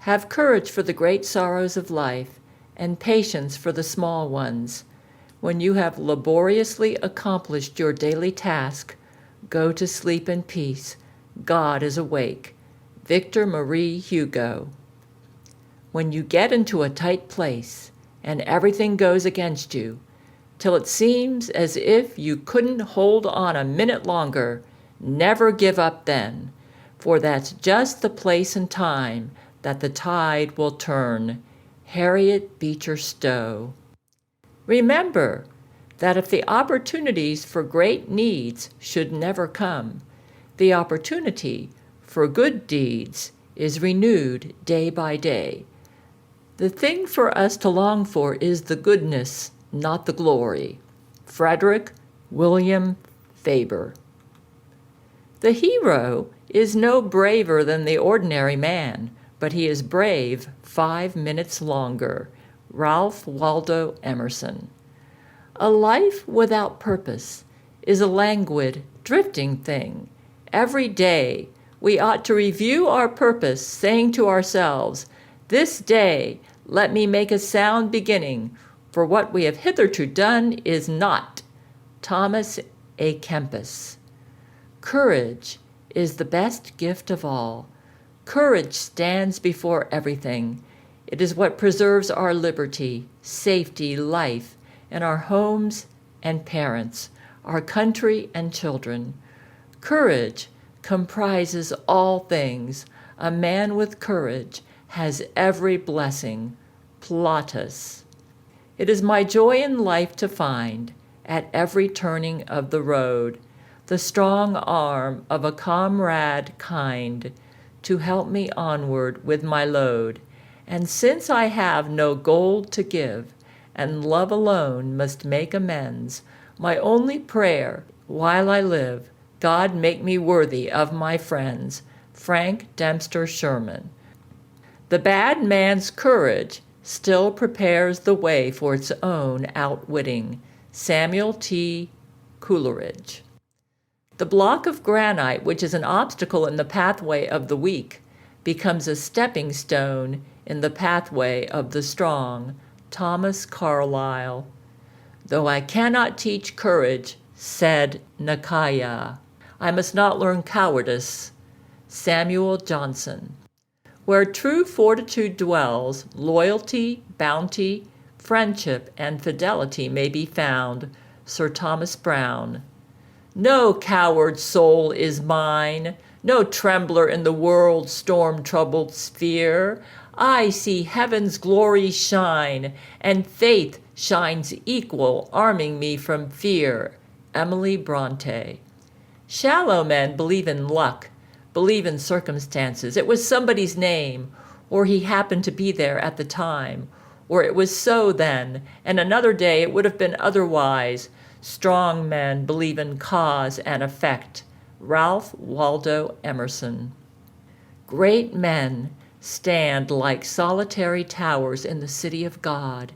Have courage for the great sorrows of life, and patience for the small ones. When you have laboriously accomplished your daily task, go to sleep in peace. God is awake. Victor Marie Hugo. When you get into a tight place and everything goes against you, till it seems as if you couldn't hold on a minute longer, never give up then, for that's just the place and time that the tide will turn. Harriet Beecher Stowe. Remember that if the opportunities for great needs should never come, the opportunity for good deeds is renewed day by day. The thing for us to long for is the goodness, not the glory. Frederick William Faber. The hero is no braver than the ordinary man, but he is brave 5 minutes longer. Ralph Waldo Emerson. A life without purpose is a languid, drifting thing. Every day we ought to review our purpose, saying to ourselves, "This day let me make a sound beginning, for what we have hitherto done is naught." Thomas A. Kempis. Courage is the best gift of all. Courage stands before everything. It is what preserves our liberty, safety, life, and our homes and parents, our country and children. Courage comprises all things. A man with courage has every blessing. Plautus. It is my joy in life to find, at every turning of the road, the strong arm of a comrade kind to help me onward with my load. And since I have no gold to give, and love alone must make amends, my only prayer while I live, God make me worthy of my friends. Frank Dempster Sherman. The bad man's courage still prepares the way for its own outwitting. Samuel T. Coleridge. The block of granite, which is an obstacle in the pathway of the weak, becomes a stepping stone in the pathway of the strong. Thomas Carlyle. Though I cannot teach courage, said Nakaya, I must not learn cowardice. Samuel Johnson. Where true fortitude dwells, loyalty, bounty, friendship, and fidelity may be found. Sir Thomas Browne. No coward soul is mine, no trembler in the world's storm-troubled sphere. I see heaven's glory shine, and faith shines equal, arming me from fear. Emily Bronte. Shallow men believe in luck, believe in circumstances. It was somebody's name, or he happened to be there at the time, or it was so then, and another day it would have been otherwise. Strong men believe in cause and effect. Ralph Waldo Emerson. Great men stand like solitary towers in the city of God,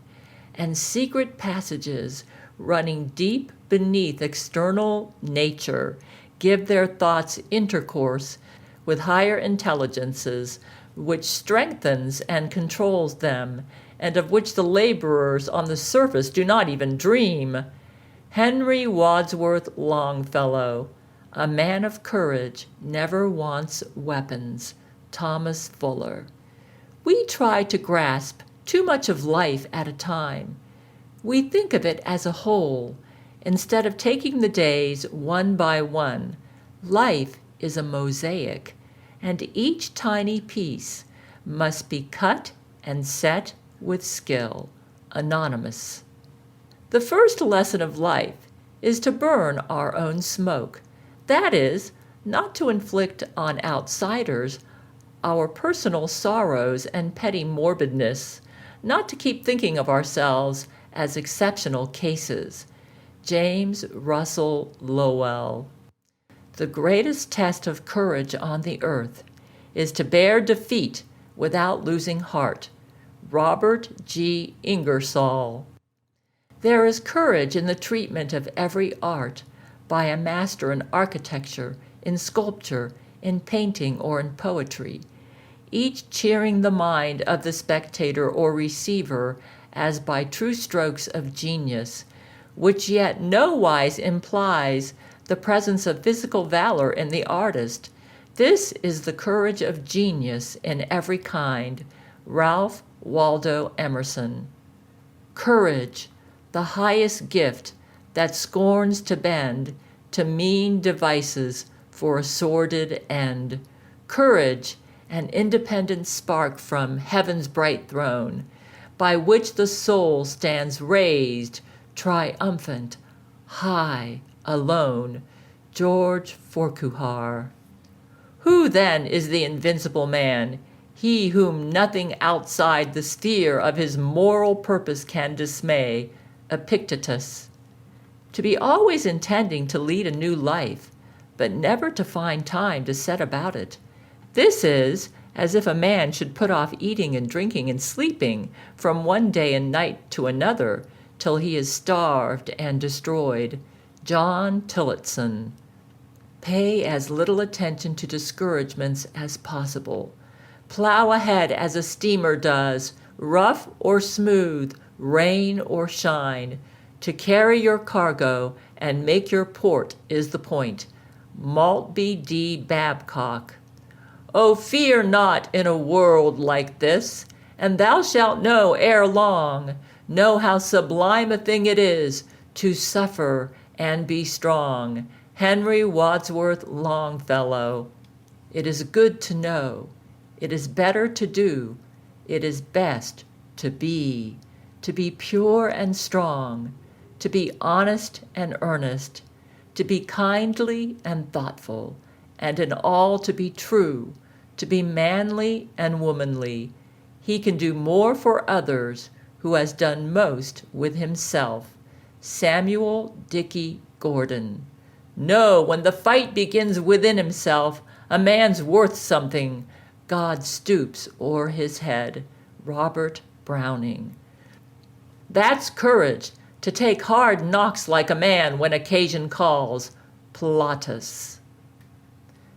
and secret passages running deep beneath external nature give their thoughts intercourse with higher intelligences, which strengthens and controls them, and of which the laborers on the surface do not even dream. Henry Wadsworth Longfellow. A man of courage never wants weapons. Thomas Fuller. We try to grasp too much of life at a time. We think of it as a whole, instead of taking the days one by one. Life is a mosaic, and each tiny piece must be cut and set with skill. Anonymous. The first lesson of life is to burn our own smoke. That is, not to inflict on outsiders our personal sorrows and petty morbidness, not to keep thinking of ourselves as exceptional cases. James Russell Lowell. The greatest test of courage on the earth is to bear defeat without losing heart. Robert G. Ingersoll. There is courage in the treatment of every art by a master in architecture, in sculpture, in painting, or in poetry. each cheering the mind of the spectator or receiver as by true strokes of genius, which yet nowise implies the presence of physical valor in the artist. This is the courage of genius in every kind. Ralph Waldo Emerson. Courage, the highest gift that scorns to bend to mean devices for a sordid end. Courage, an independent spark from heaven's bright throne, by which the soul stands raised, triumphant, high, alone. George Farquhar. Who then is the invincible man? He whom nothing outside the sphere of his moral purpose can dismay. Epictetus. To be always intending to lead a new life, but never to find time to set about it. This is as if a man should put off eating and drinking and sleeping from one day and night to another, till he is starved and destroyed. John Tillotson. Pay as little attention to discouragements as possible. Plow ahead as a steamer does, rough or smooth, rain or shine. To carry your cargo and make your port is the point. Maltby D. Babcock. Oh, fear not in a world like this, and thou shalt know ere long, know how sublime a thing it is to suffer and be strong. Henry Wadsworth Longfellow. It is good to know. It is better to do. It is best to be pure and strong, to be honest and earnest, to be kindly and thoughtful, and in all to be true, to be manly and womanly. He can do more for others who has done most with himself. Samuel Dickey Gordon. No, when the fight begins within himself, a man's worth something. God stoops o'er his head. Robert Browning. That's courage, to take hard knocks like a man when occasion calls. Plautus.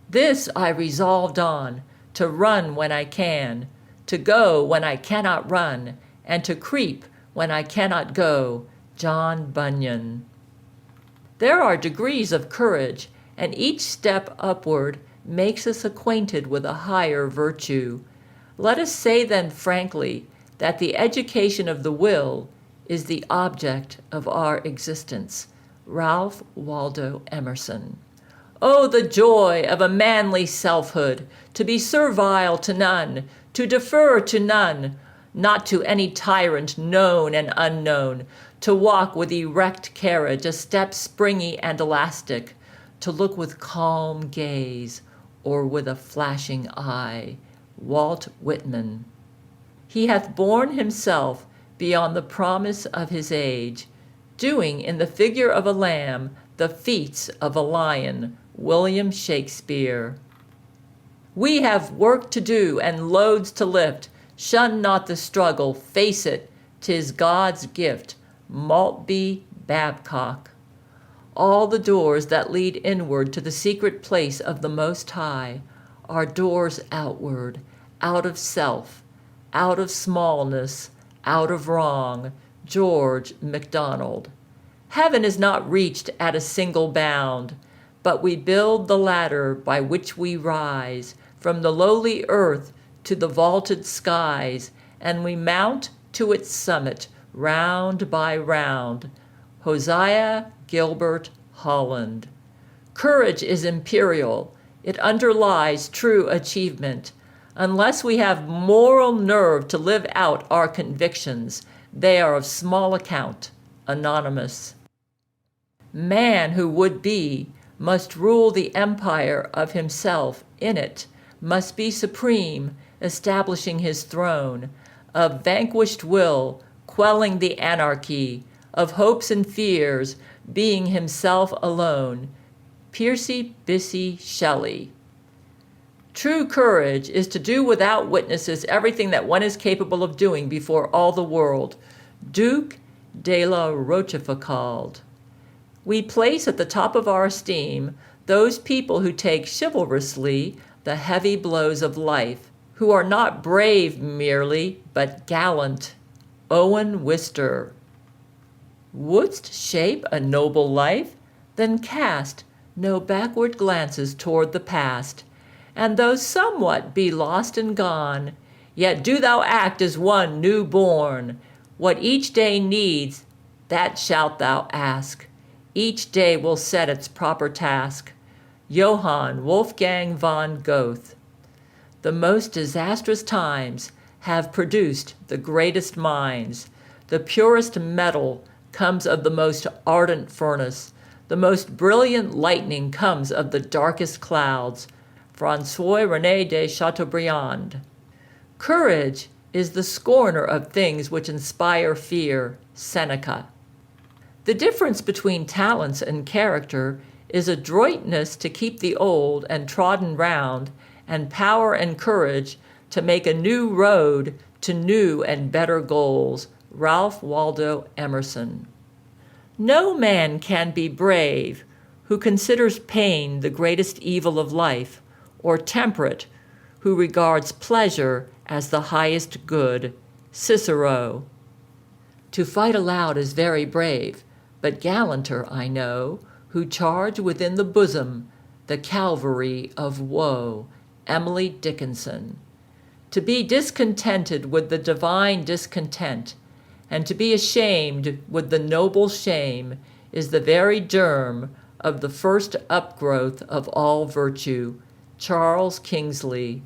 This I resolved on, to run when I can, to go when I cannot run, and to creep when I cannot go. John Bunyan. There are degrees of courage, and each step upward makes us acquainted with a higher virtue. Let us say then frankly that the education of the will is the object of our existence. Ralph Waldo Emerson. Oh, the joy of a manly selfhood, to be servile to none, to defer to none, not to any tyrant known and unknown, to walk with erect carriage, a step springy and elastic, to look with calm gaze or with a flashing eye. Walt Whitman. He hath borne himself beyond the promise of his age, doing in the figure of a lamb the feats of a lion. William Shakespeare. We have work to do and loads to lift. Shun not the struggle, face it, 'tis God's gift. Maltby Babcock. All the doors that lead inward to the secret place of the Most High are doors outward, out of self, out of smallness, out of wrong. George MacDonald. Heaven is not reached at a single bound, but we build the ladder by which we rise from the lowly earth to the vaulted skies, and we mount to its summit round by round. Hosea Gilbert Holland. Courage is imperial. It underlies true achievement. Unless we have moral nerve to live out our convictions, they are of small account. Anonymous. Man who would be must rule the empire of himself in it, must be supreme, establishing his throne, of vanquished will, quelling the anarchy, of hopes and fears, being himself alone. Percy Bysshe Shelley. True courage is to do without witnesses everything that one is capable of doing before all the world. Duke de la Rochefoucauld. We place at the top of our esteem those people who take chivalrously the heavy blows of life, who are not brave merely, but gallant. Owen Wister. Wouldst shape a noble life? Then cast no backward glances toward the past, and though somewhat be lost and gone, yet do thou act as one new born. What each day needs, that shalt thou ask. Each day will set its proper task. Johann Wolfgang von Goethe. The most disastrous times have produced the greatest minds. The purest metal comes of the most ardent furnace. The most brilliant lightning comes of the darkest clouds. François-René de Chateaubriand. Courage is the scorner of things which inspire fear. Seneca. The difference between talents and character is adroitness to keep the old and trodden round, and power and courage to make a new road to new and better goals. Ralph Waldo Emerson. No man can be brave who considers pain the greatest evil of life, or temperate who regards pleasure as the highest good. Cicero. To fight aloud is very brave, but gallanter I know, who charge within the bosom the cavalry of woe. Emily Dickinson. To be discontented with the divine discontent, and to be ashamed with the noble shame, is the very germ of the first upgrowth of all virtue. Charles Kingsley.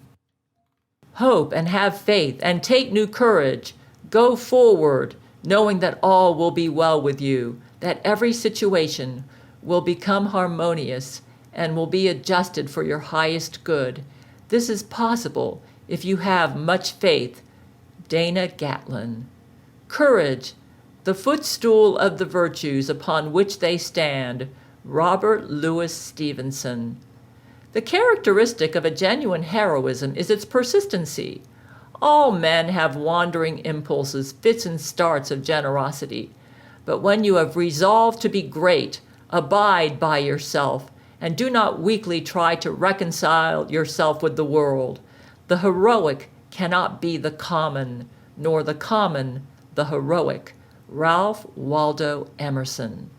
Hope and have faith and take new courage. Go forward, knowing that all will be well with you, that every situation will become harmonious and will be adjusted for your highest good. This is possible if you have much faith. Dana Gatlin. Courage, the footstool of the virtues upon which they stand. Robert Louis Stevenson. The characteristic of a genuine heroism is its persistency. All men have wandering impulses, fits and starts of generosity. But when you have resolved to be great, abide by yourself, and do not weakly try to reconcile yourself with the world. The heroic cannot be the common, nor the common the heroic. Ralph Waldo Emerson.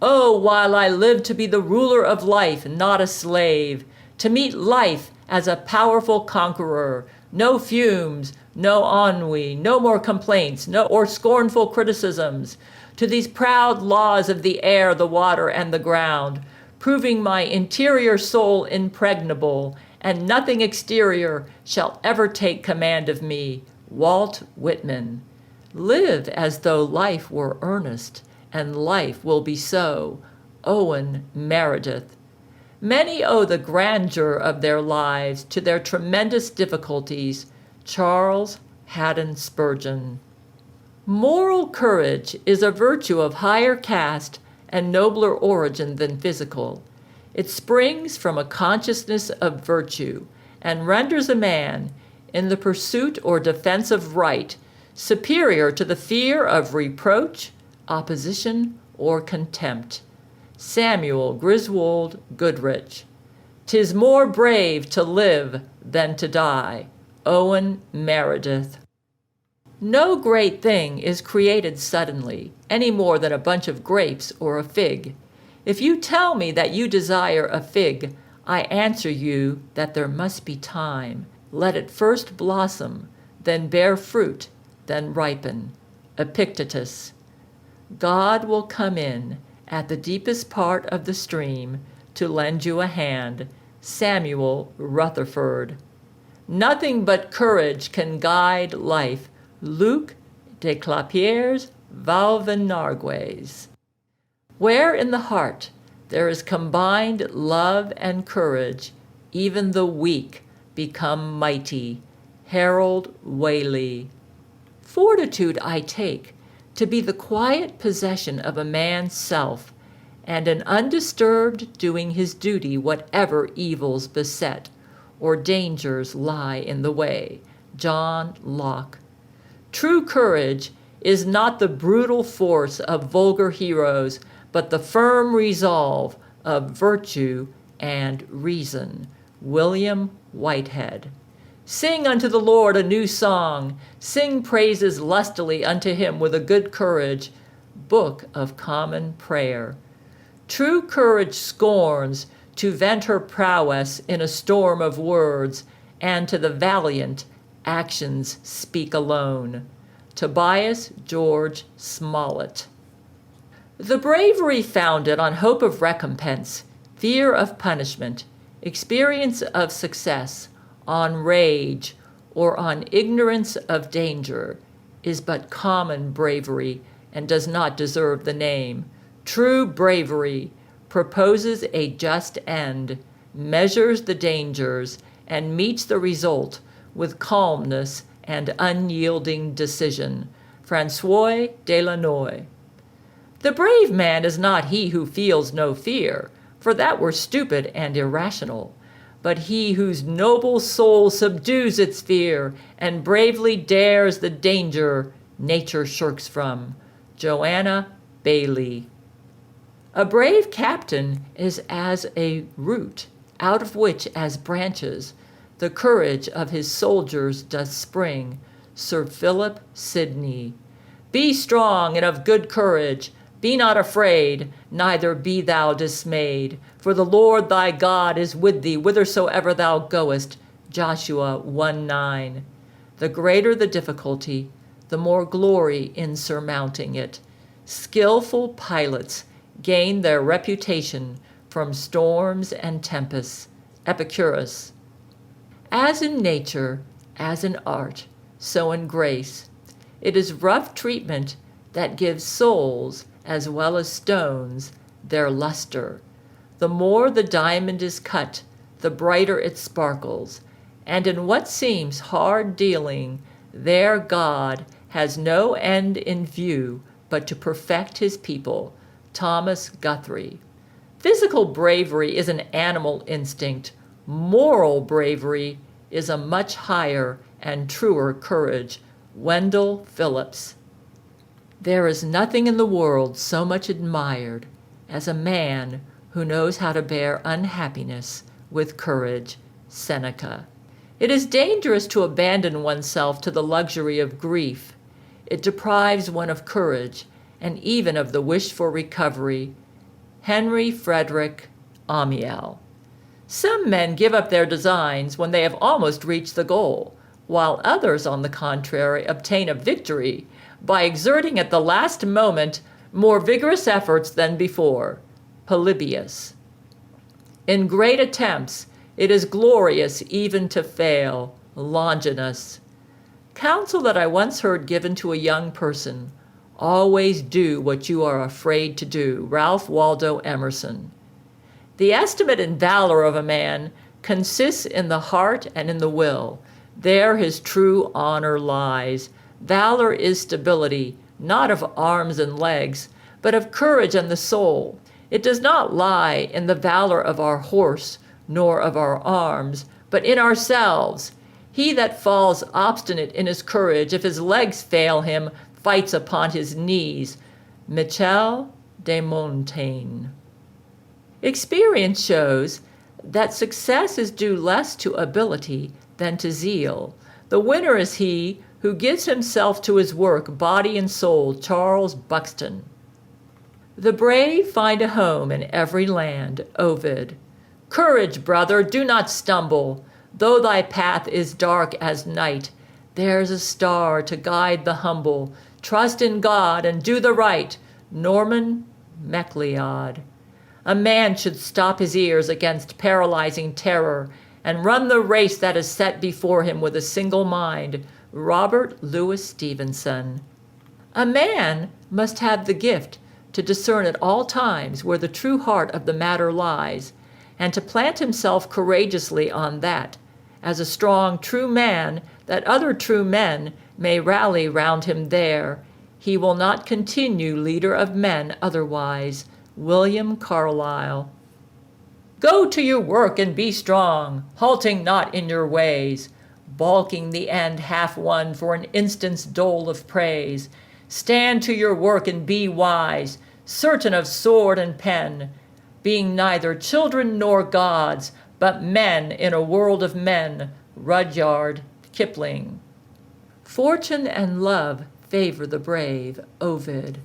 Oh, while I live to be the ruler of life, not a slave, to meet life as a powerful conqueror, no fumes, no ennui, no more complaints, no or scornful criticisms, to these proud laws of the air, the water, and the ground, proving my interior soul impregnable, and nothing exterior shall ever take command of me. Walt Whitman. Live as though life were earnest, and life will be so. Owen Meredith. Many owe the grandeur of their lives to their tremendous difficulties. Charles Haddon Spurgeon. Moral courage is a virtue of higher caste and nobler origin than physical. It springs from a consciousness of virtue and renders a man, in the pursuit or defense of right, superior to the fear of reproach, opposition, or contempt. Samuel Griswold Goodrich. 'Tis more brave to live than to die. Owen Meredith. No great thing is created suddenly, any more than a bunch of grapes or a fig. If you tell me that you desire a fig, I answer you that there must be time. Let it first blossom, then bear fruit, then ripen. Epictetus. God will come in at the deepest part of the stream to lend you a hand. Samuel Rutherford. Nothing but courage can guide life. Luc de Clapierre's Valvenargues. Where in the heart there is combined love and courage, even the weak become mighty. Harold Whaley. Fortitude I take to be the quiet possession of a man's self, and an undisturbed doing his duty whatever evils beset or dangers lie in the way. John Locke. True courage is not the brutal force of vulgar heroes, but the firm resolve of virtue and reason. William Whitehead. Sing unto the Lord a new song. Sing praises lustily unto him with a good courage. Book of Common Prayer. True courage scorns to vent her prowess in a storm of words, and to the valiant actions speak alone. Tobias George Smollett. The bravery founded on hope of recompense, fear of punishment, experience of success, on rage, or on ignorance of danger, is but common bravery and does not deserve the name. True bravery proposes a just end, measures the dangers, and meets the result with calmness and unyielding decision. François Delanoë. The brave man is not he who feels no fear, for that were stupid and irrational, but he whose noble soul subdues its fear and bravely dares the danger nature shirks from. Joanna Bailey. A brave captain is as a root, out of which, as branches, the courage of his soldiers doth spring. Sir Philip Sidney. Be strong and of good courage. Be not afraid, neither be thou dismayed. For the Lord thy God is with thee whithersoever thou goest. Joshua 1:9. The greater the difficulty, the more glory in surmounting it. Skillful pilots gain their reputation from storms and tempests. Epicurus. As in nature, as in art, so in grace, it is rough treatment that gives souls, as well as stones, their luster. The more the diamond is cut, the brighter it sparkles, and in what seems hard dealing, there God has no end in view but to perfect his people. Thomas Guthrie. Physical bravery is an animal instinct. Moral bravery is a much higher and truer courage. Wendell Phillips. There is nothing in the world so much admired as a man who knows how to bear unhappiness with courage. Seneca. It is dangerous to abandon oneself to the luxury of grief. It deprives one of courage and even of the wish for recovery. Henry Frederick Amiel. Some men give up their designs when they have almost reached the goal, while others, on the contrary, obtain a victory by exerting at the last moment more vigorous efforts than before. Polybius. In great attempts, it is glorious even to fail. Longinus. Counsel that I once heard given to a young person: always do what you are afraid to do. Ralph Waldo Emerson. The estimate and valor of a man consists in the heart and in the will. There his true honor lies. Valor is stability, not of arms and legs, but of courage and the soul. It does not lie in the valor of our horse, nor of our arms, but in ourselves. He that falls obstinate in his courage, if his legs fail him, fights upon his knees. Michel de Montaigne. Experience shows that success is due less to ability than to zeal. The winner is he who gives himself to his work, body and soul. Charles Buxton. The brave find a home in every land. Ovid. Courage, brother, do not stumble. Though thy path is dark as night, there's a star to guide the humble. Trust in God and do the right. Norman MacLeod. A man should stop his ears against paralyzing terror and run the race that is set before him with a single mind. Robert Louis Stevenson. A man must have the gift to discern at all times where the true heart of the matter lies, and to plant himself courageously on that, as a strong, true man, that other true men may rally round him there. He will not continue leader of men otherwise. William Carlyle. Go to your work and be strong, halting not in your ways, balking the end half won for an instant's dole of praise. Stand to your work and be wise, certain of sword and pen, being neither children nor gods, but men in a world of men. Rudyard Kipling. Fortune and love favor the brave. Ovid.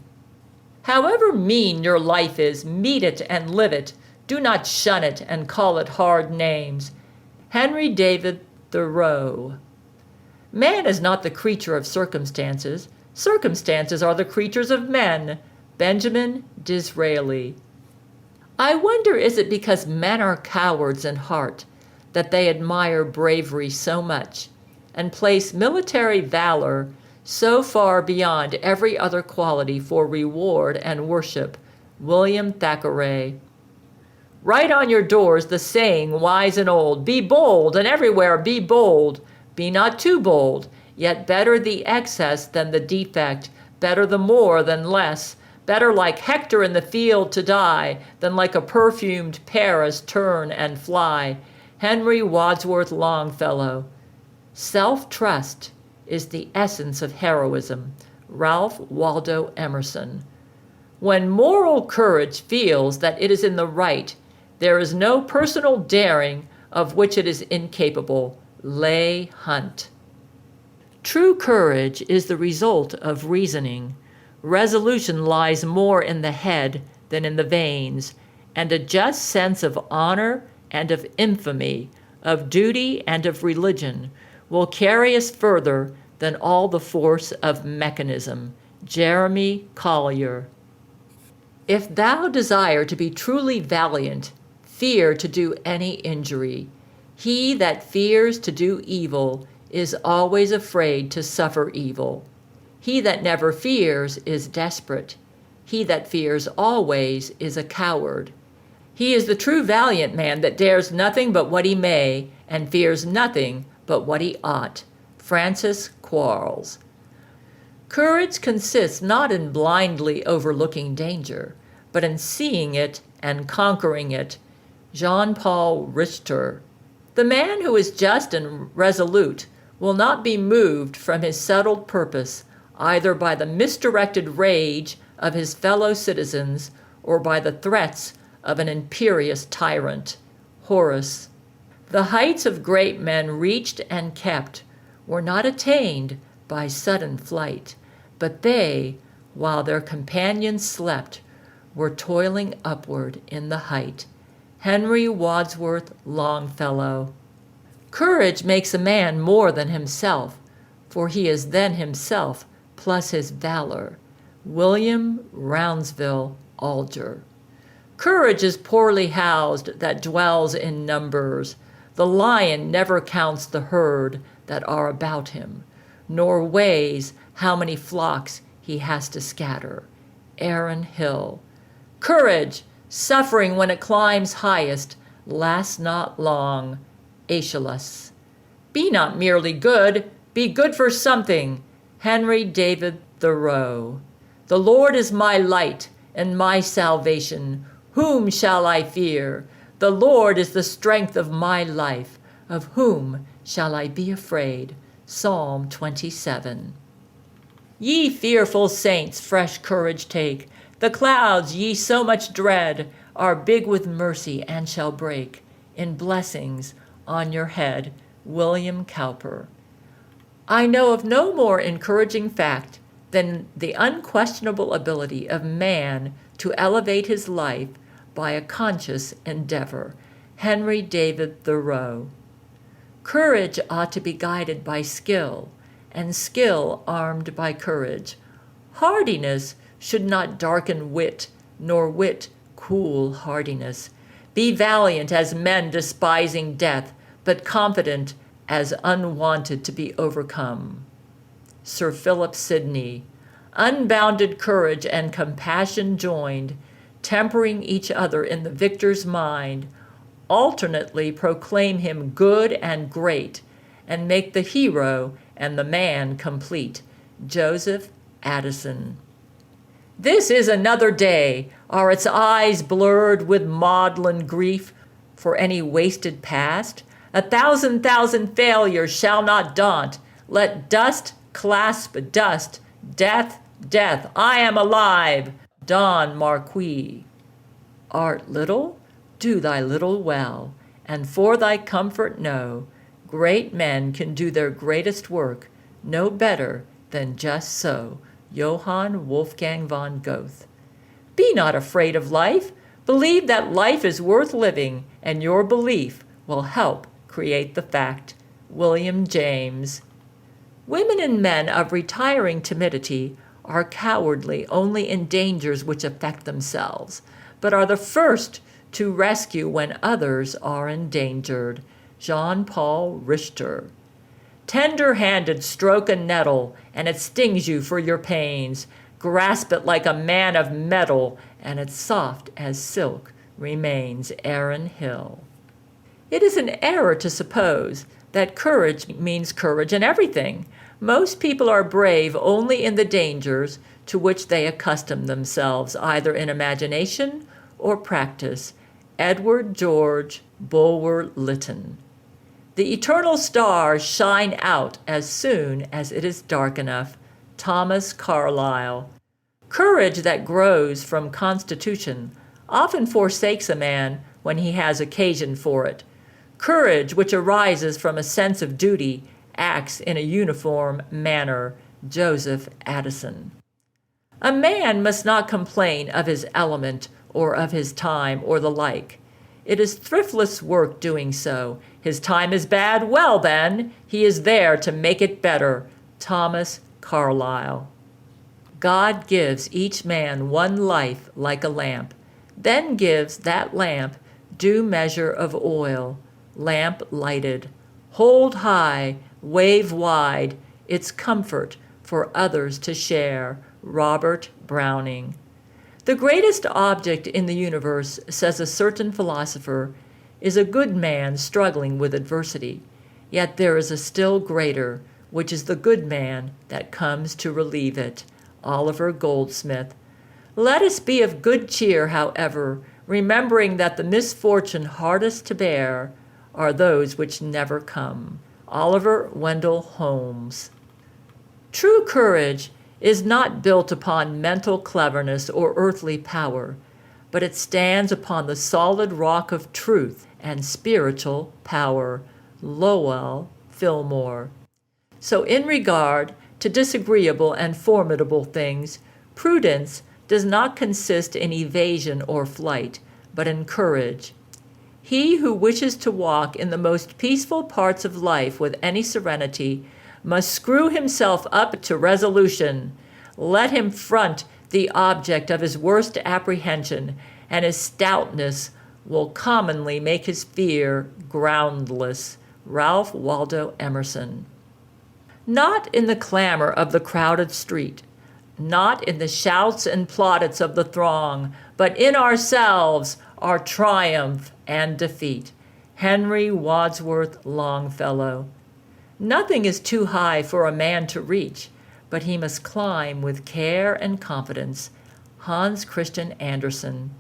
However mean your life is, meet it and live it. Do not shun it and call it hard names. Henry David Thoreau. Man is not the creature of circumstances. Circumstances are the creatures of men. Benjamin Disraeli. I wonder, is it because men are cowards in heart that they admire bravery so much and place military valor so far beyond every other quality for reward and worship? William Thackeray. Write on your doors the saying wise and old, be bold, and everywhere be bold. Be not too bold, yet better the excess than the defect, better the more than less, better like Hector in the field to die, than like a perfumed Paris turn and fly. Henry Wadsworth Longfellow. Self-trust is the essence of heroism. Ralph Waldo Emerson. When moral courage feels that it is in the right, there is no personal daring of which it is incapable. Leigh Hunt. True courage is the result of reasoning. Resolution lies more in the head than in the veins, and a just sense of honor and of infamy, of duty and of religion, will carry us further than all the force of mechanism. Jeremy Collier. If thou desire to be truly valiant, fear to do any injury. He that fears to do evil is always afraid to suffer evil. He that never fears is desperate. He that fears always is a coward. He is the true valiant man that dares nothing but what he may, and fears nothing but what he ought. Francis Quarles. Courage consists not in blindly overlooking danger, but in seeing it and conquering it. Jean-Paul Richter. The man who is just and resolute will not be moved from his settled purpose either by the misdirected rage of his fellow citizens or by the threats of an imperious tyrant. Horace. The heights of great men reached and kept were not attained by sudden flight, but they, while their companions slept, were toiling upward in the height. Henry Wadsworth Longfellow. Courage makes a man more than himself, for he is then himself plus his valor. William Roundsville Alger. Courage is poorly housed that dwells in numbers. The lion never counts the herd that are about him, nor weighs how many flocks he has to scatter. Aaron Hill. Courage, suffering when it climbs highest, lasts not long. Aeschylus. Be not merely good, be good for something. Henry David Thoreau. The Lord is my light and my salvation. Whom shall I fear? The Lord is the strength of my life. Of whom shall I be afraid? Psalm 27. Ye fearful saints, fresh courage take. The clouds ye so much dread are big with mercy and shall break in blessings on your head. William Cowper. I know of no more encouraging fact than the unquestionable ability of man to elevate his life by a conscious endeavor. Henry David Thoreau. Courage ought to be guided by skill, and skill armed by courage. Hardiness should not darken wit, nor wit cool hardiness. Be valiant as men despising death, but confident as unwanted to be overcome. Sir Philip Sidney. Unbounded courage and compassion joined, tempering each other in the victor's mind, alternately proclaim him good and great, and make the hero and the man complete. Joseph Addison. This is another day. Are its eyes blurred with maudlin grief for any wasted past? 1,000,000 failures shall not daunt. Let dust clasp dust. Death, death, I am alive. Don Marquis. Art little? Do thy little well, and for thy comfort know, Great men can do their greatest work no better than just so. Johann Wolfgang von Goethe. Be not afraid of life. Believe that life is worth living, and your belief will help create the fact. William James. Women and men of retiring timidity are cowardly only in dangers which affect themselves, but are the first to rescue when others are endangered. Jean-Paul Richter. Tender-handed stroke a nettle, and it stings you for your pains. Grasp it like a man of metal, and it's soft as silk remains. Aaron Hill. It is an error to suppose that courage means courage in everything. Most people are brave only in the dangers to which they accustom themselves, either in imagination or practice. Edward George Bulwer Lytton. The eternal stars shine out as soon as it is dark enough. Thomas Carlyle. Courage that grows from constitution often forsakes a man when he has occasion for it. Courage which arises from a sense of duty acts in a uniform manner. Joseph Addison. A man must not complain of his element or of his time or the like. It is thriftless work doing so. His time is bad, well then, he is there to make it better. Thomas Carlyle. God gives each man one life like a lamp, then gives that lamp due measure of oil. Lamp lighted. Hold high, wave wide, its comfort for others to share. Robert Browning. The greatest object in the universe, says a certain philosopher, is a good man struggling with adversity. Yet there is a still greater, which is the good man that comes to relieve it. Oliver Goldsmith. Let us be of good cheer, however, remembering that the misfortune hardest to bear are those which never come. Oliver Wendell Holmes. True courage is not built upon mental cleverness or earthly power, but it stands upon the solid rock of truth and spiritual power. Lowell Fillmore. So in regard to disagreeable and formidable things, prudence does not consist in evasion or flight, but in courage. He who wishes to walk in the most peaceful parts of life with any serenity must screw himself up to resolution. Let him front the object of his worst apprehension, and his stoutness will commonly make his fear groundless. Ralph Waldo Emerson. Not in the clamor of the crowded street, not in the shouts and plaudits of the throng, but in ourselves are triumph and defeat. Henry Wadsworth Longfellow. Nothing is too high for a man to reach, but he must climb with care and confidence. Hans Christian Andersen.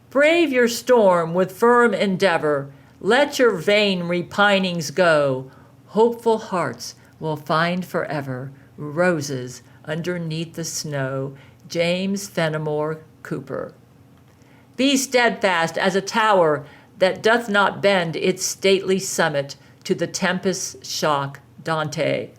Brave your storm with firm endeavor. Let your vain repinings go. Hopeful hearts will find forever roses underneath the snow. James Fenimore Cooper. Be steadfast as a tower that doth not bend its stately summit to the tempest's shock. Dante.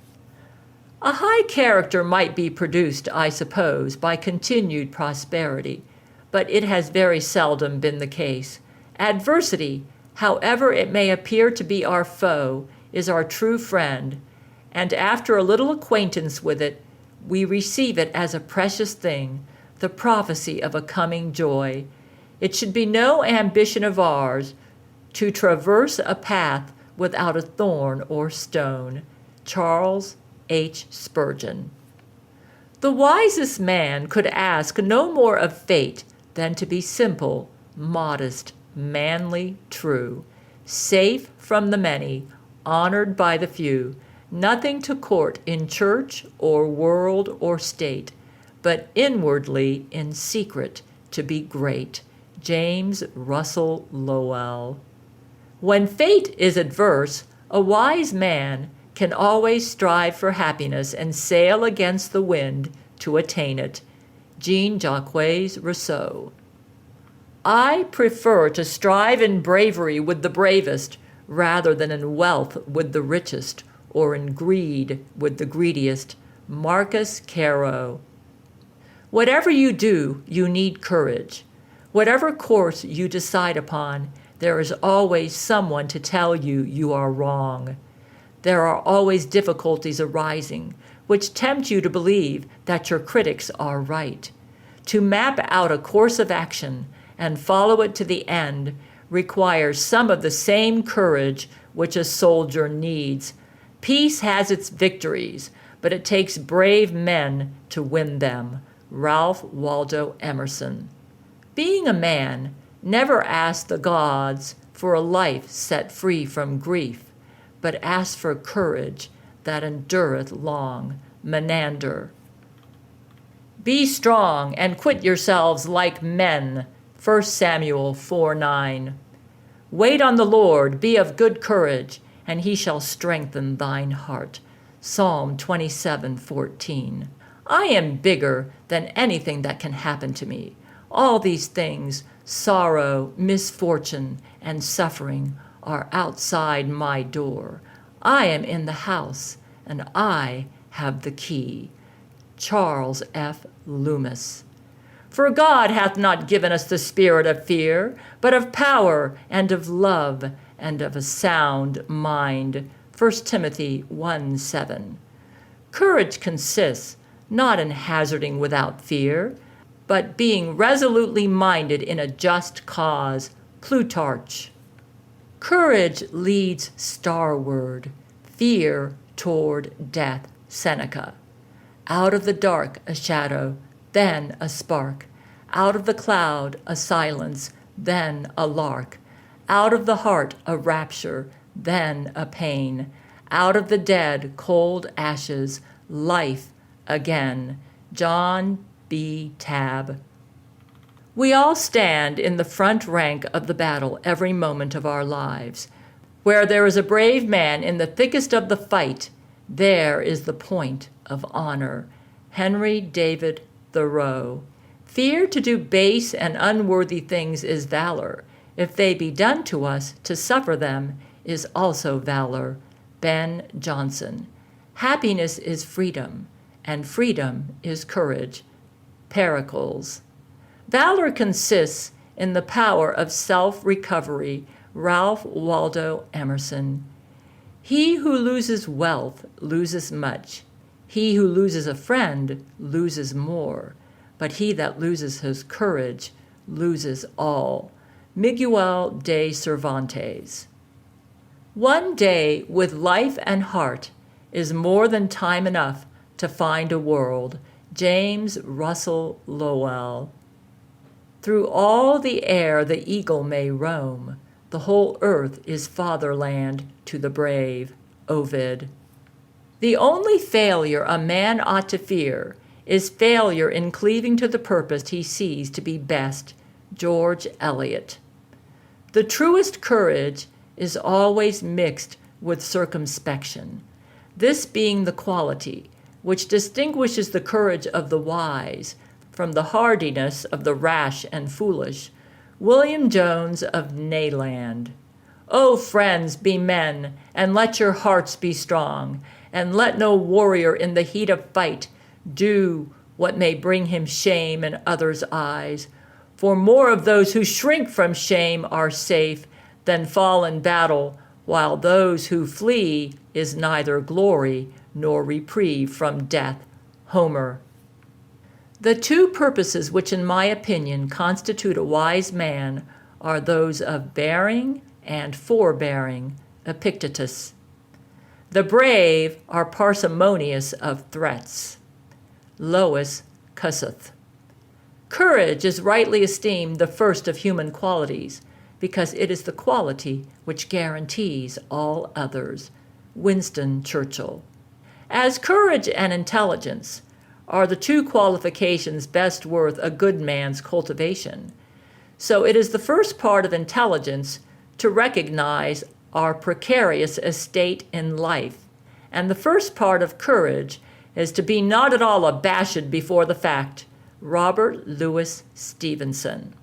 A high character might be produced, I suppose, by continued prosperity, but it has very seldom been the case. Adversity, however it may appear to be our foe, is our true friend, and after a little acquaintance with it, we receive it as a precious thing, the prophecy of a coming joy. It should be no ambition of ours to traverse a path without a thorn or stone. Charles H. Spurgeon. The wisest man could ask no more of fate than to be simple, modest, manly, true, safe from the many, honored by the few, nothing to court in church or world or state, but inwardly in secret to be great. James Russell Lowell. When fate is adverse, a wise man can always strive for happiness and sail against the wind to attain it. Jean-Jacques Rousseau. I prefer to strive in bravery with the bravest, rather than in wealth with the richest or in greed with the greediest. Marcus Caro. Whatever you do, you need courage. Whatever course you decide upon, there is always someone to tell you you are wrong. There are always difficulties arising, which tempt you to believe that your critics are right. To map out a course of action and follow it to the end requires some of the same courage which a soldier needs. Peace has its victories, but it takes brave men to win them. Ralph Waldo Emerson. Being a man, never ask the gods for a life set free from grief, but ask for courage that endureth long. Menander. Be strong and quit yourselves like men. 1 Samuel 4:9. Wait on the Lord, be of good courage, and he shall strengthen thine heart. Psalm 27:14. I am bigger than anything that can happen to me. All these things, sorrow, misfortune, and suffering, are outside my door. I am in the house, and I have the key. Charles F. Loomis. For God hath not given us the spirit of fear, but of power and of love and of a sound mind. 1 Timothy 1:7. Courage consists not in hazarding without fear, but being resolutely minded in a just cause. Plutarch. Courage leads starward, fear toward death. Seneca. Out of the dark a shadow, then a spark. Out of the cloud a silence, then a lark. Out of the heart a rapture, then a pain. Out of the dead cold ashes, life again. John B. Tabb. We all stand in the front rank of the battle every moment of our lives. Where there is a brave man in the thickest of the fight, there is the point of honor. Henry David Thoreau. Fear to do base and unworthy things is valor. If they be done to us, to suffer them is also valor. Ben Jonson. Happiness is freedom, and freedom is courage. Pericles. Valor consists in the power of self-recovery. Ralph Waldo Emerson. He who loses wealth loses much. He who loses a friend loses more. But he that loses his courage loses all. Miguel de Cervantes. One day with life and heart is more than time enough to find a world. James Russell Lowell. Through all the air the eagle may roam. The whole earth is fatherland to the brave. Ovid. The only failure a man ought to fear is failure in cleaving to the purpose he sees to be best. George Eliot. The truest courage is always mixed with circumspection, this being the quality which distinguishes the courage of the wise from the hardiness of the rash and foolish. William Jones of Nayland. O friends, be men, and let your hearts be strong, and let no warrior in the heat of fight do what may bring him shame in others' eyes. For more of those who shrink from shame are safe than fall in battle, while those who flee is neither glory nor reprieve from death. Homer. The two purposes which, in my opinion, constitute a wise man are those of bearing and forbearing. Epictetus. The brave are parsimonious of threats. Lois Kossuth. Courage is rightly esteemed the first of human qualities, because it is the quality which guarantees all others. Winston Churchill. As courage and intelligence are the two qualifications best worth a good man's cultivation, so it is the first part of intelligence to recognize our precarious estate in life, and the first part of courage is to be not at all abashed before the fact. Robert Louis Stevenson.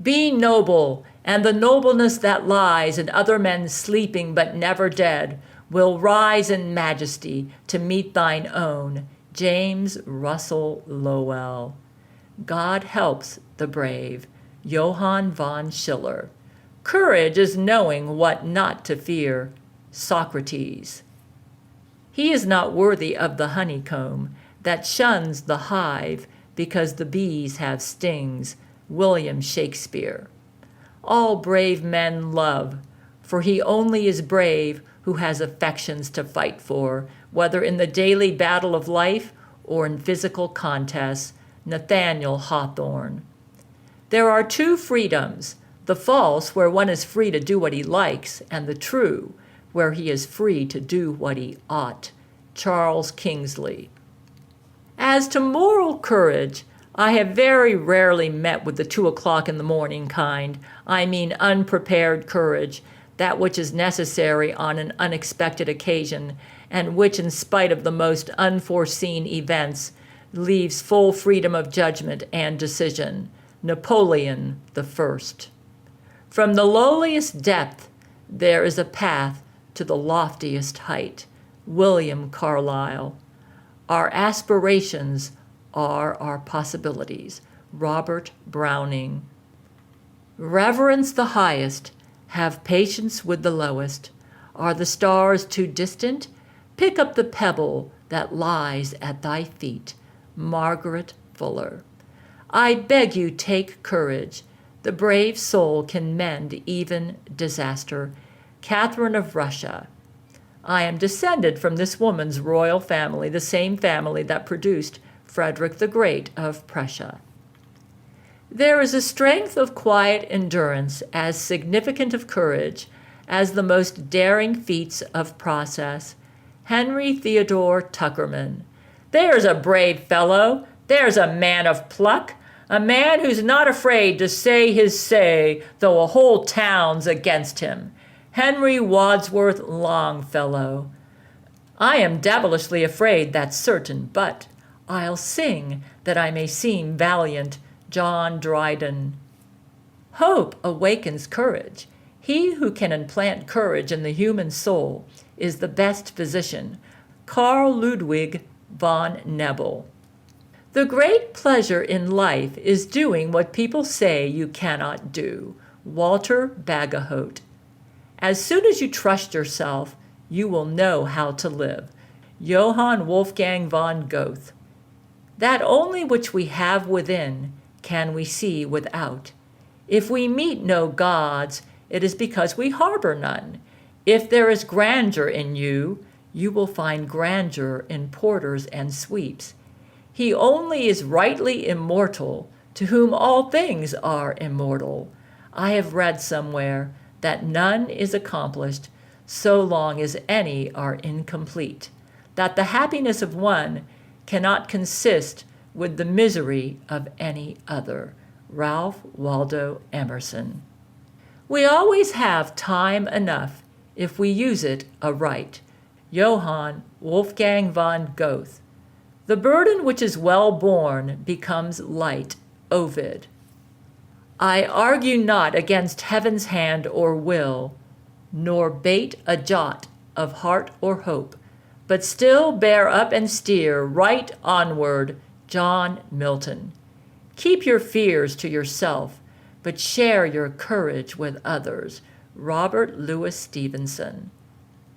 Be noble, and the nobleness that lies in other men sleeping but never dead will rise in majesty to meet thine own. James Russell Lowell. God helps the brave. Johann von Schiller. Courage is knowing what not to fear. Socrates. He is not worthy of the honeycomb that shuns the hive because the bees have stings. William Shakespeare. All brave men love, for he only is brave who has affections to fight for, whether in the daily battle of life or in physical contests. Nathaniel Hawthorne. There are two freedoms, the false, where one is free to do what he likes, and the true, where he is free to do what he ought. Charles Kingsley. As to moral courage, I have very rarely met with the 2 o'clock in the morning kind. I mean unprepared courage, that which is necessary on an unexpected occasion, and which, in spite of the most unforeseen events, leaves full freedom of judgment and decision. Napoleon I. From the lowliest depth, there is a path to the loftiest height. William Carlyle. Our aspirations are our possibilities. Robert Browning. Reverence the highest, have patience with the lowest. Are the stars too distant? Pick up the pebble that lies at thy feet. Margaret Fuller. I beg you, take courage. The brave soul can mend even disaster. Catherine of Russia. I am descended from this woman's royal family, the same family that produced Frederick the Great of Prussia. There is a strength of quiet endurance as significant of courage as the most daring feats of process. Henry Theodore Tuckerman. There's a brave fellow. There's a man of pluck. A man who's not afraid to say his say, though a whole town's against him. Henry Wadsworth Longfellow. I am devilishly afraid, that's certain, but I'll sing that I may seem valiant. John Dryden. Hope awakens courage. He who can implant courage in the human soul is the best physician. Carl Ludwig von Nebel. The great pleasure in life is doing what people say you cannot do. Walter Bagehot. As soon as you trust yourself, you will know how to live. Johann Wolfgang von Goethe. That only which we have within can we see without. If we meet no gods, it is because we harbor none. If there is grandeur in you, you will find grandeur in porters and sweeps. He only is rightly immortal to whom all things are immortal. I have read somewhere that none is accomplished so long as any are incomplete, that the happiness of one cannot consist with the misery of any other. Ralph Waldo Emerson. We always have time enough if we use it aright. Johann Wolfgang von Goethe. The burden which is well borne becomes light. Ovid. I argue not against heaven's hand or will, nor bate a jot of heart or hope, but still bear up and steer right onward. John Milton. Keep your fears to yourself, but share your courage with others. Robert Louis Stevenson.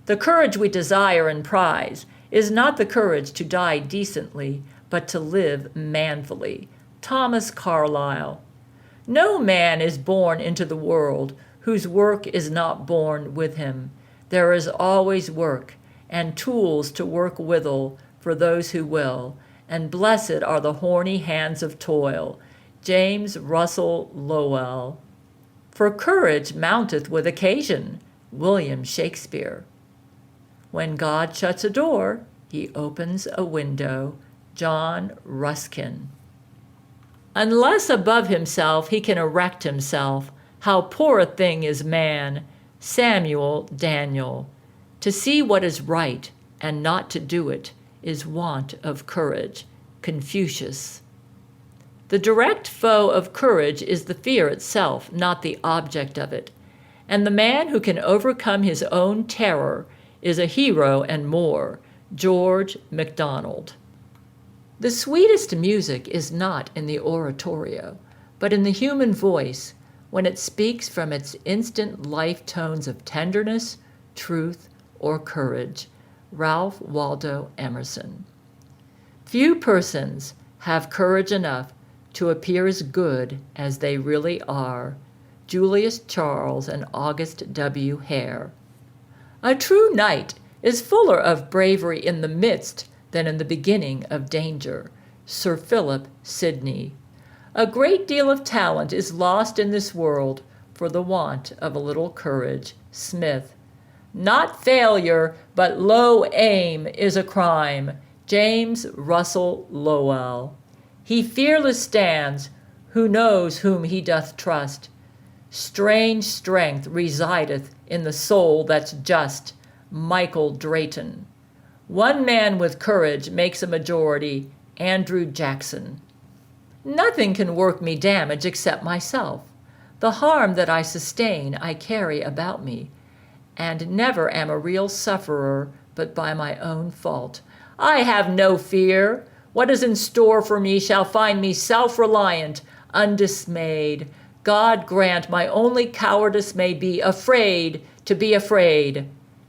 The courage we desire and prize is not the courage to die decently, but to live manfully. Thomas Carlyle. No man is born into the world whose work is not born with him. There is always work, and tools to work withal for those who will, and blessed are the horny hands of toil. James Russell Lowell. For courage mounteth with occasion. William Shakespeare. When God shuts a door, he opens a window. John Ruskin. Unless above himself he can erect himself, how poor a thing is man. Samuel Daniel. To see what is right and not to do it is want of courage. Confucius. The direct foe of courage is the fear itself, not the object of it. And the man who can overcome his own terror is a hero and more. George MacDonald. The sweetest music is not in the oratorio, but in the human voice, when it speaks from its instant life tones of tenderness, truth, or courage. Ralph Waldo Emerson. Few persons have courage enough to appear as good as they really are. Julius Charles and August W. Hare. A true knight is fuller of bravery in the midst than in the beginning of danger. Sir Philip Sidney. A great deal of talent is lost in this world for the want of a little courage. Smith. Not failure, but low aim is a crime. James Russell Lowell. He fearless stands, who knows whom he doth trust. Strange strength resideth in the soul that's just. Michael Drayton. One man with courage makes a majority. Andrew Jackson. Nothing can work me damage except myself. The harm that I sustain I carry about me, and never am a real sufferer but by my own fault. I have no fear. What is in store for me shall find me self-reliant, undismayed. God grant my only cowardice may be afraid to be afraid.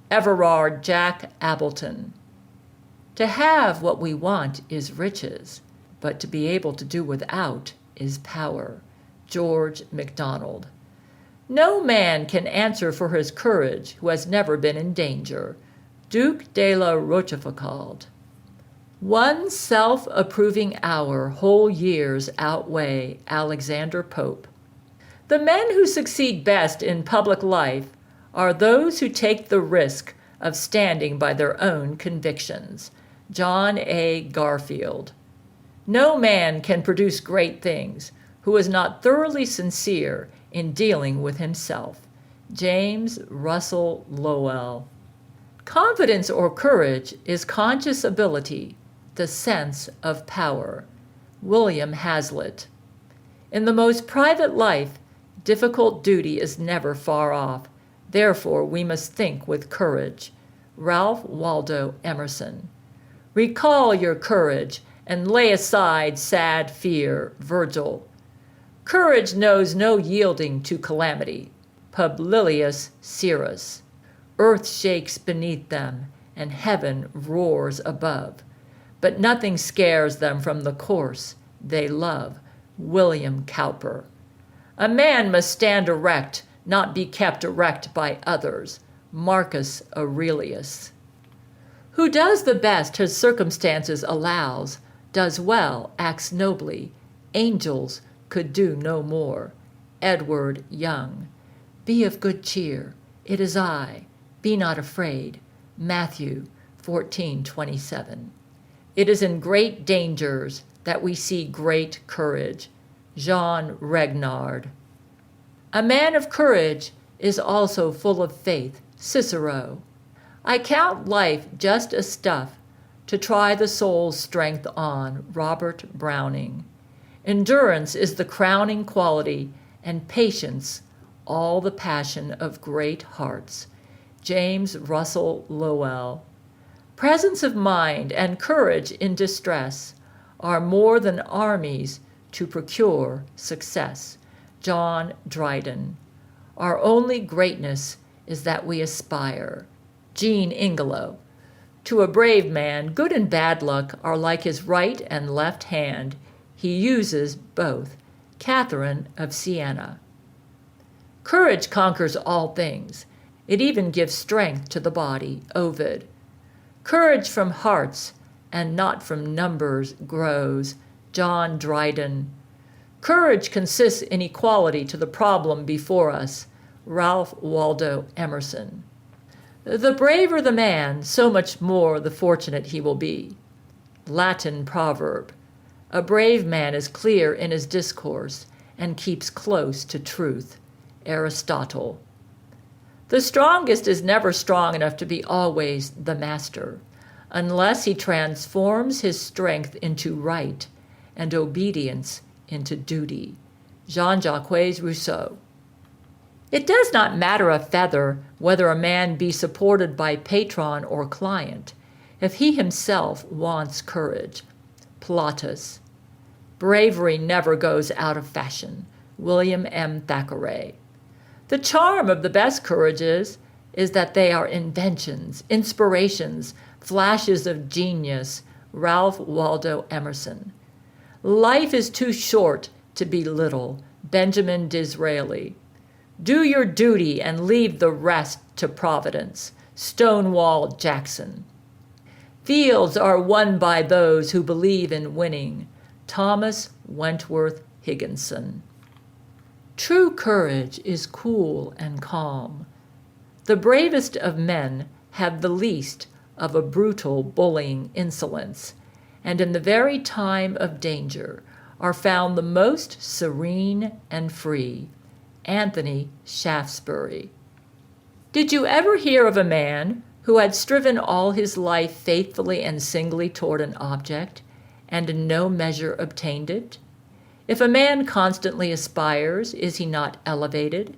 Everard Jack Appleton. To have what we want is riches, but to be able to do without is power. George MacDonald. No man can answer for his courage who has never been in danger. Duke de la Rochefoucauld. One self-approving hour whole years outweigh. Alexander Pope. The men who succeed best in public life are those who take the risk of standing by their own convictions. John A. Garfield. No man can produce great things who is not thoroughly sincere in dealing with himself. James Russell Lowell. Confidence or courage is conscious ability, the sense of power. William Hazlitt. In the most private life, difficult duty is never far off. Therefore, we must think with courage. Ralph Waldo Emerson. Recall your courage and lay aside sad fear. Virgil. Courage knows no yielding to calamity. Publilius Syrus. Earth shakes beneath them, and heaven roars above, but nothing scares them from the course they love. William Cowper. A man must stand erect, not be kept erect by others. Marcus Aurelius. Who does the best his circumstances allows, does well, acts nobly. Angels could do no more. Edward Young. Be of good cheer. It is I. Be not afraid. Matthew 14:27. It is in great dangers that we see great courage. Jean Regnard. A man of courage is also full of faith. Cicero. I count life just a stuff to try the soul's strength on. Robert Browning. Endurance is the crowning quality, and patience all the passion of great hearts. James Russell Lowell. Presence of mind and courage in distress are more than armies to procure success. John Dryden. Our only greatness is that we aspire. Jean Ingelow. To a brave man, good and bad luck are like his right and left hand. He uses both. Catherine of Siena. Courage conquers all things. It even gives strength to the body. Ovid. Courage from hearts and not from numbers grows. John Dryden. Courage consists in equality to the problem before us. Ralph Waldo Emerson. The braver the man, so much more the fortunate he will be. Latin proverb. A brave man is clear in his discourse and keeps close to truth. Aristotle. The strongest is never strong enough to be always the master, unless he transforms his strength into right and obedience into duty. Jean-Jacques Rousseau. It does not matter a feather whether a man be supported by patron or client, if he himself wants courage. Plautus. Bravery never goes out of fashion. William M. Thackeray. The charm of the best courages is that they are inventions, inspirations, flashes of genius. Ralph Waldo Emerson. Life is too short to be little. Benjamin Disraeli. Do your duty and leave the rest to Providence. Stonewall Jackson. Fields are won by those who believe in winning. Thomas Wentworth Higginson. True courage is cool and calm. The bravest of men have the least of a brutal, bullying insolence, and in the very time of danger are found the most serene and free. Anthony Shaftesbury. Did you ever hear of a man who had striven all his life faithfully and singly toward an object, and in no measure obtained it? If a man constantly aspires, is he not elevated?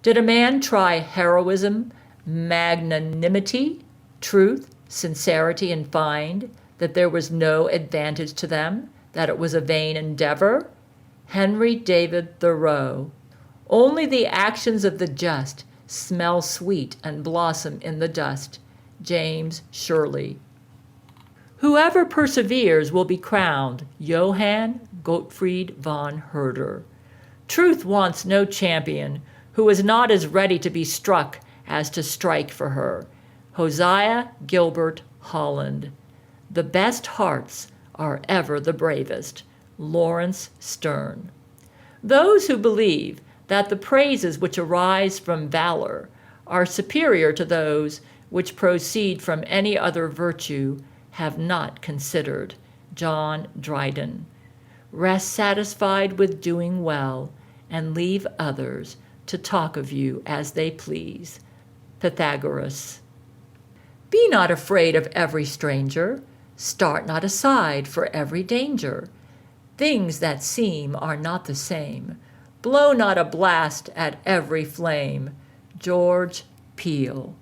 Did a man try heroism, magnanimity, truth, sincerity, and find that there was no advantage to them, that it was a vain endeavor? Henry David Thoreau. Only the actions of the just smell sweet and blossom in the dust. James Shirley. Whoever perseveres will be crowned. Johann Gottfried von Herder. Truth wants no champion who is not as ready to be struck as to strike for her. Hosea Gilbert Holland. The best hearts are ever the bravest. Lawrence Sterne. Those who believe that the praises which arise from valor are superior to those which proceed from any other virtue have not considered. John Dryden. Rest satisfied with doing well, and leave others to talk of you as they please. Pythagoras. Be not afraid of every stranger. Start not aside for every danger. Things that seem are not the same. Blow not a blast at every flame. George Peele.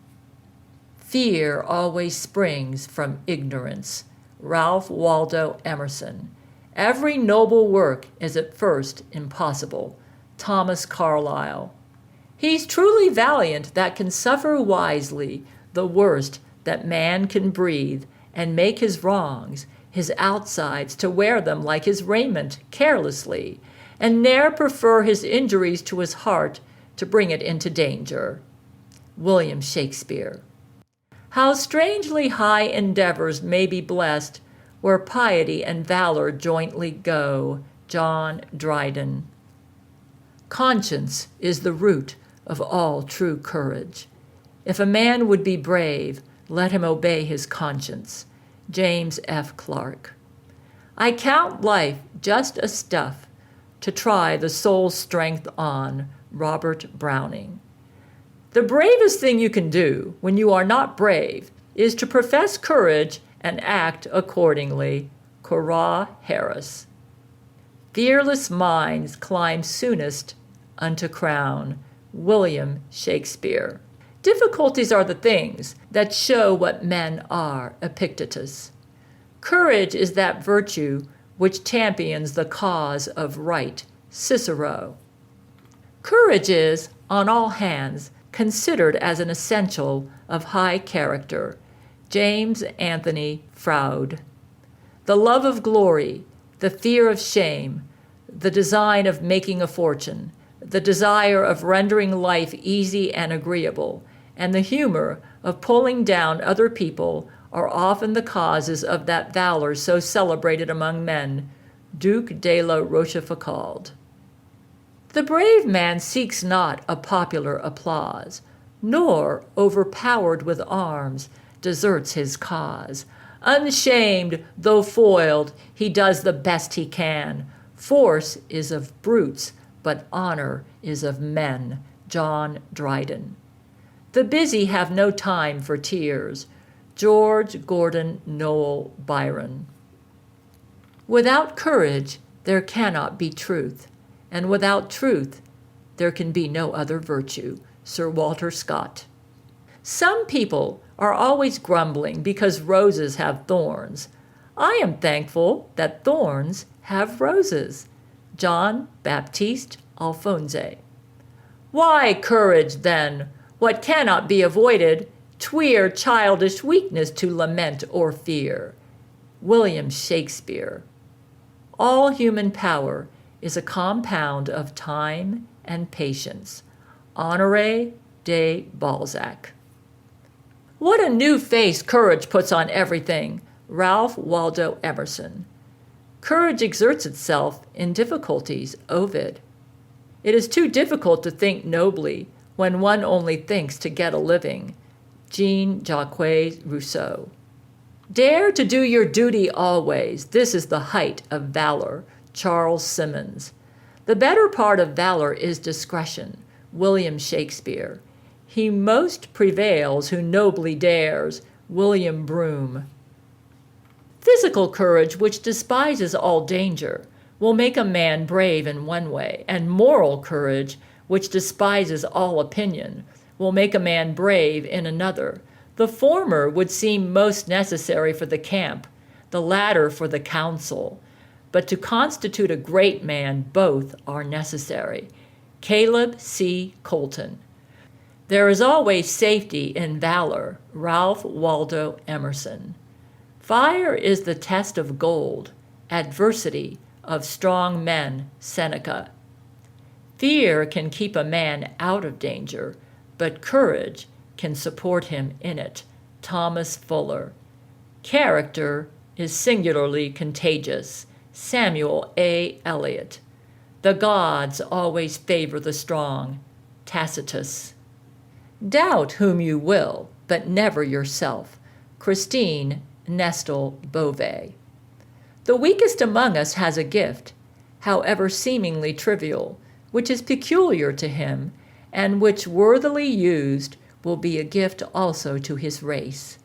Fear always springs from ignorance. Ralph Waldo Emerson. Every noble work is at first impossible. Thomas Carlyle. He's truly valiant that can suffer wisely the worst that man can breathe, and make his wrongs, his outsides, to wear them like his raiment carelessly, and ne'er prefer his injuries to his heart to bring it into danger. William Shakespeare. How strangely high endeavors may be blessed where piety and valor jointly go. John Dryden. Conscience is the root of all true courage. If a man would be brave, let him obey his conscience. James F. Clark. I count life just a stuff to try the soul's strength on. Robert Browning. The bravest thing you can do when you are not brave is to profess courage and act accordingly. Cora Harris. Fearless minds climb soonest unto crown. William Shakespeare. Difficulties are the things that show what men are. Epictetus. Courage is that virtue which champions the cause of right. Cicero. Courage is, on all hands, considered as an essential of high character. James Anthony Froude. The love of glory, the fear of shame, the design of making a fortune, the desire of rendering life easy and agreeable, and the humor of pulling down other people are often the causes of that valor so celebrated among men. Duc de la Rochefoucauld. The brave man seeks not a popular applause, nor, overpowered with arms, deserts his cause. Unshamed, though foiled, he does the best he can. Force is of brutes, but honor is of men. John Dryden. The busy have no time for tears. George Gordon Noel Byron. Without courage, there cannot be truth, and without truth, there can be no other virtue. Sir Walter Scott. Some people are always grumbling because roses have thorns. I am thankful that thorns have roses. John Baptiste Alphonse. Why courage, then? What cannot be avoided, 'twere childish weakness to lament or fear. William Shakespeare. All human power is a compound of time and patience. Honoré de Balzac. What a new face courage puts on everything. Ralph Waldo Emerson. Courage exerts itself in difficulties. Ovid. It is too difficult to think nobly when one only thinks to get a living. Jean-Jacques Rousseau. Dare to do your duty always. This is the height of valor. Charles Simmons. The better part of valor is discretion. William Shakespeare. He most prevails who nobly dares. William Broome. Physical courage, which despises all danger, will make a man brave in one way, and moral courage, which despises all opinion, will make a man brave in another. The former would seem most necessary for the camp, the latter for the council. But to constitute a great man, both are necessary. Caleb C. Colton. There is always safety in valor. Ralph Waldo Emerson. Fire is the test of gold, adversity of strong men. Seneca. Fear can keep a man out of danger, but courage can support him in it. Thomas Fuller. Character is singularly contagious. Samuel A. Eliot. The gods always favor the strong. Tacitus. Doubt whom you will, but never yourself. Christine Nestle Beauvais. The weakest among us has a gift, however seemingly trivial, which is peculiar to him, and which worthily used will be a gift also to his race.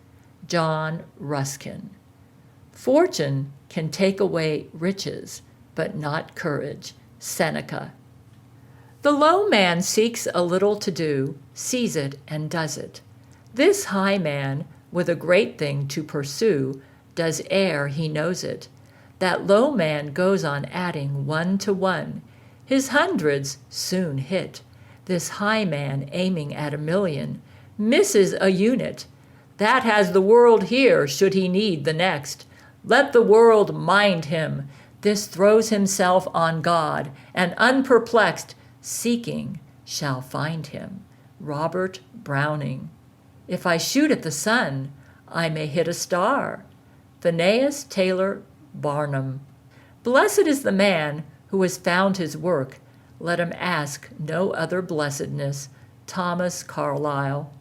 John Ruskin. Fortune can take away riches, but not courage. Seneca. The low man seeks a little to do, sees it and does it. This high man, with a great thing to pursue, does ere he knows it. That low man goes on adding one to one. His hundreds soon hit. This high man, aiming at 1,000,000, misses a unit. That has the world here, should he need the next. Let the world mind him. This throws himself on God, and unperplexed, seeking, shall find him. Robert Browning. If I shoot at the sun, I may hit a star. Phineas Taylor Barnum. Blessed is the man who has found his work. Let him ask no other blessedness. Thomas Carlyle.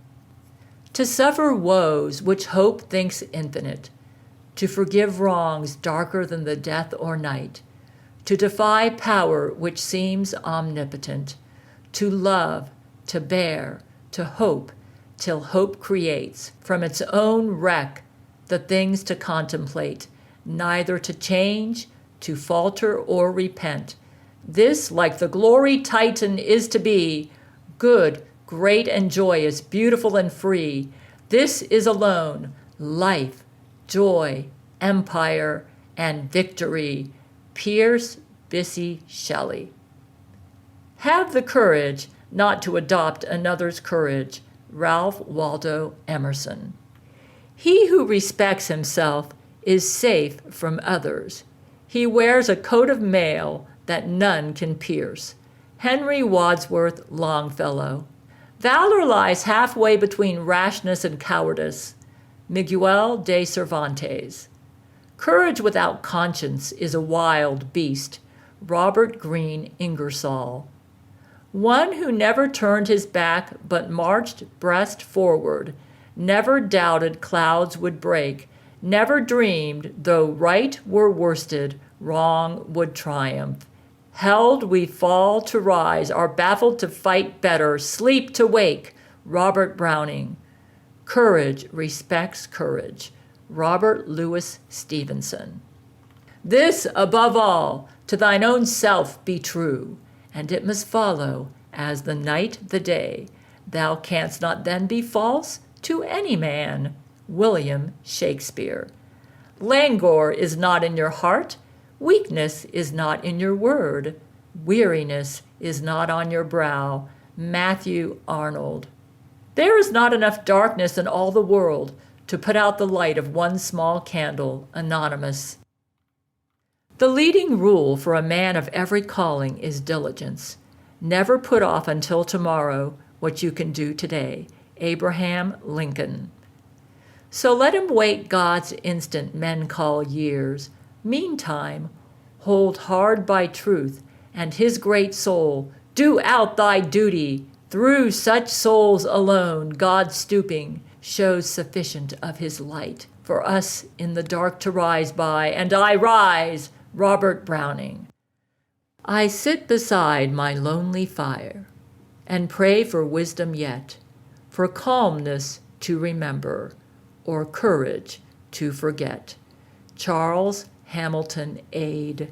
To suffer woes which hope thinks infinite, to forgive wrongs darker than the death or night, to defy power which seems omnipotent, to love, to bear, to hope, till hope creates from its own wreck the things to contemplate, neither to change, to falter or repent. This, like the glory Titan, is to be good, great and joyous, beautiful and free. This is alone life, joy, empire, and victory. Pierce Bysshe Shelley. Have the courage not to adopt another's courage. Ralph Waldo Emerson. He who respects himself is safe from others. He wears a coat of mail that none can pierce. Henry Wadsworth Longfellow. Valor lies halfway between rashness and cowardice. Miguel de Cervantes. Courage without conscience is a wild beast. Robert Greene Ingersoll. One who never turned his back but marched breast forward, never doubted clouds would break, never dreamed, though right were worsted, wrong would triumph. Held we fall to rise, are baffled to fight better, sleep to wake. Robert Browning. Courage respects courage. Robert Louis Stevenson. This, above all, To thine own self be true, and it must follow, as the night the day. Thou canst not then be false to any man. William Shakespeare. Languor is not in your heart, weakness is not in your word, weariness is not on your brow. Matthew Arnold. There is not enough darkness in all the world to put out the light of one small candle. Anonymous. The leading rule for a man of every calling is diligence. Never put off until tomorrow what you can do today. Abraham Lincoln. So let him wait God's instant men call years. Meantime, hold hard by truth and his great soul. Do out thy duty. Through such souls alone, God stooping shows sufficient of his light for us in the dark to rise by. And I rise. Robert Browning. I sit beside my lonely fire and pray for wisdom yet, for calmness to remember, or courage to forget. Charles Hamilton Ade.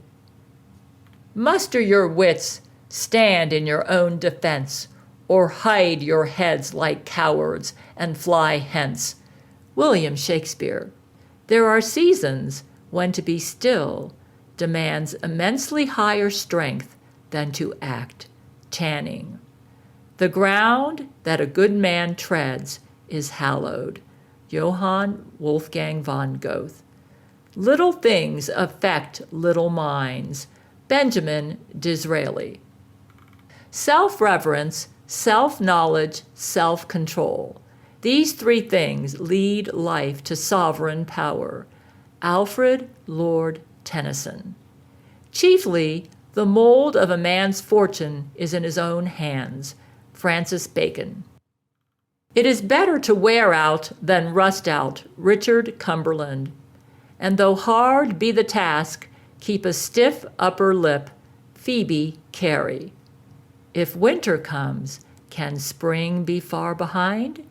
Muster your wits, stand in your own defense, or hide your heads like cowards and fly hence. William Shakespeare. There are seasons when to be still demands immensely higher strength than to act. Channing. The ground that a good man treads is hallowed. Johann Wolfgang von Goethe. Little things affect little minds. Benjamin Disraeli. Self-reverence, self-knowledge, self-control. These three things lead life to sovereign power. Alfred Lord Tennyson. Chiefly, the mold of a man's fortune is in his own hands. Francis Bacon. It is better to wear out than rust out. Richard Cumberland. And though hard be the task, keep a stiff upper lip. Phoebe Cary. If winter comes, can spring be far behind?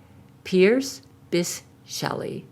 Pierce Bysshe Shelley.